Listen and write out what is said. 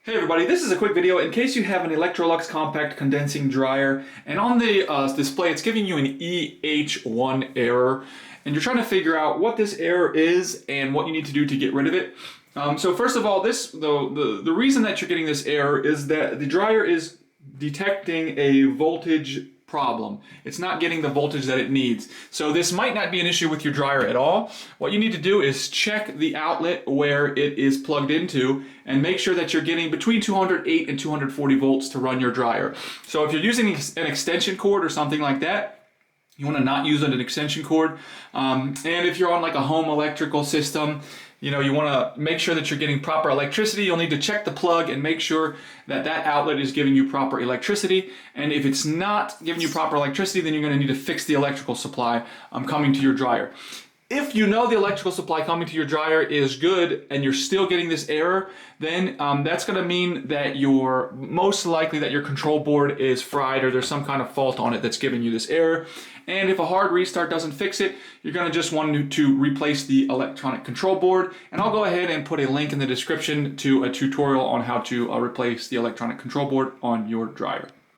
Hey everybody, this is a quick video in case you have an Electrolux Compact condensing dryer and on the display it's giving you an EH1 error and you're trying to figure out what this error is and what you need to do to get rid of it. So first of all, the reason that you're getting this error is that the dryer is detecting a voltage problem. It's not getting the voltage that it needs. So this might not be an issue with your dryer at all. What you need to do is check the outlet where it is plugged into and make sure that you're getting between 208 and 240 volts to run your dryer. So if you're using an extension cord or something like that, you want to not use an extension cord. And if you're on like a home electrical system, you want to make sure that you're getting proper electricity. You'll need to check the plug and make sure that that outlet is giving you proper electricity. And if it's not giving you proper electricity, then you're going to need to fix the electrical supply coming to your dryer. If you know the electrical supply coming to your dryer is good and you're still getting this error, then that's going to mean that most likely that your control board is fried or there's some kind of fault on it that's giving you this error. And if a hard restart doesn't fix it, you're going to just want to replace the electronic control board. And I'll go ahead and put a link in the description to a tutorial on how to replace the electronic control board on your dryer.